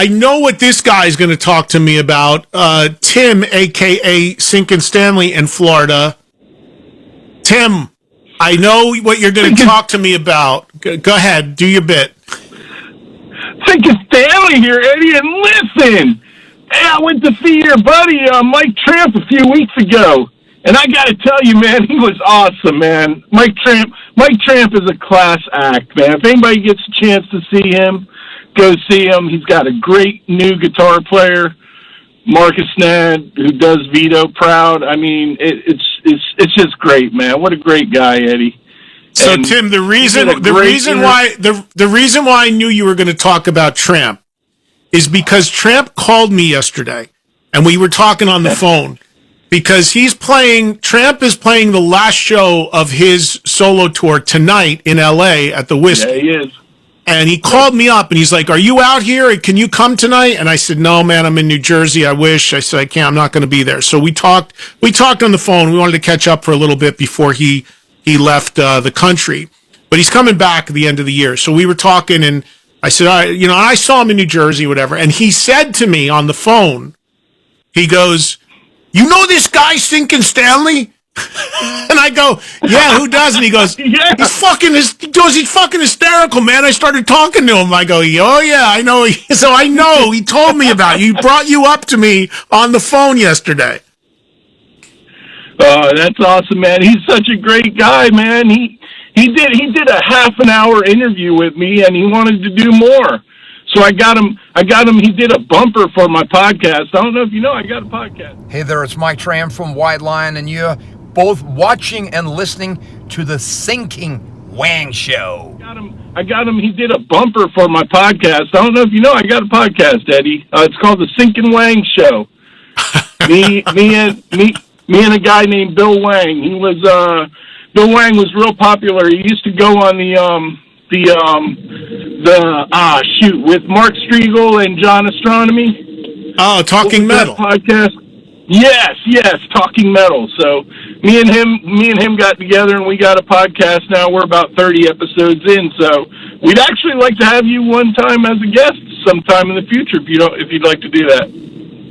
I know what this guy is going to talk to me about. Tim, a.k.a. Syncin Stanley in Florida. Tim, I know what you're going to talk to me about. Go ahead. Do your bit. Syncin Stanley here, Eddie, and listen. Hey, I went to see your buddy, Mike Tramp, a few weeks ago. And I got to tell you, man, he was awesome, man. Mike Tramp is a class act, man. If anybody gets a chance to see him, go see him. He's got a great new guitar player, Marcus Nad, who does Vito proud. I mean, it's just great, man. What a great guy, Eddie. So, and Tim, the reason why I knew you were going to talk about Tramp is because Tramp called me yesterday, and we were talking on the phone. Because Tramp is playing the last show of his solo tour tonight in L.A. at the Whiskey. Yeah, he is. And he called me up, and he's like, "Are you out here? Can you come tonight?" And I said, "No, man, I'm in New Jersey. I wish." I said, "I can't. I'm not going to be there." So we talked on the phone. We wanted to catch up for a little bit before he left the country. But he's coming back at the end of the year. So we were talking, and I said, I saw him in New Jersey, whatever. And he said to me on the phone, he goes, "You know this guy, Syncin Stanley?" And I go, "Yeah, who doesn't?" He goes, Yeah. he's fucking hysterical, man. I started talking to him. I go, "Oh, yeah, I know." So I know he told me about you. He brought you up to me on the phone yesterday. Oh, that's awesome, man. He's such a great guy, man. He did a half an hour interview with me, and he wanted to do more. So I got him. He did a bumper for my podcast. I don't know if you know, I got a podcast. Hey there, it's Mike Tramp from White Lion, and you're both watching and listening to the Syncin Wang Show. I got him. He did a bumper for my podcast. I don't know if you know, I got a podcast, Eddie. It's called the Syncin Wang Show. me and a guy named Bill Wang. Bill Wang was real popular. He used to go on with Mark Striegel and John Astronomy. Oh, Talking Metal podcast. Yes, Talking Metal. So me and him got together and we got a podcast now. We're about 30 episodes in. So we'd actually like to have you one time as a guest sometime in the future if you'd like to do that.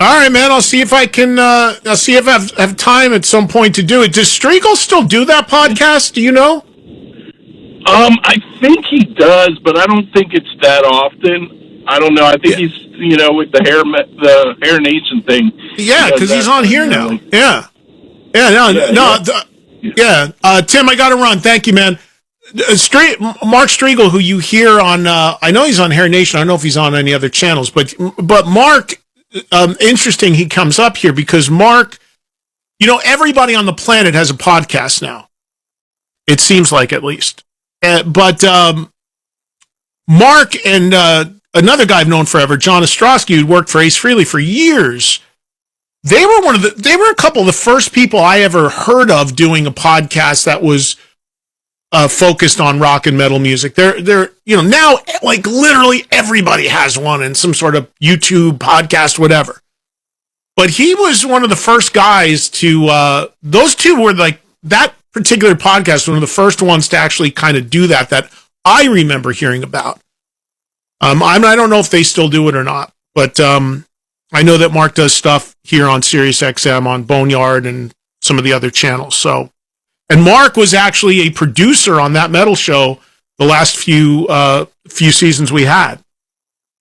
All right, man. I'll see if I can. I'll see if I have time at some point to do it. Does Striegel still do that podcast? Do you know? I think he does, but I don't think it's that often. I don't know. I think he's, with the Hair Nation thing. Yeah, because he's on here now. Yeah. Tim, I got to run. Thank you, man. Mark Striegel, who you hear on, I know he's on Hair Nation. I don't know if he's on any other channels, but Mark, interesting. He comes up here because Mark, everybody on the planet has a podcast now. It seems like, at least. But Mark and another guy I've known forever, John Ostrowski, who worked for Ace Frehley for years, they were a couple of the first people I ever heard of doing a podcast that was focused on rock and metal music. They're now, like, literally everybody has one in some sort of YouTube podcast, whatever. But he was one of the first guys to those two were like that particular podcast, one of the first ones to actually kind of do that I remember hearing about. I don't know if they still do it or not, but I know that Mark does stuff here on Sirius XM, on Boneyard, and some of the other channels. So, and Mark was actually a producer on that metal show the last few seasons we had.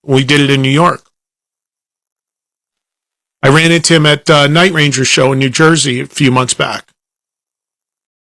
We did it in New York. I ran into him at Night Ranger's show in New Jersey a few months back.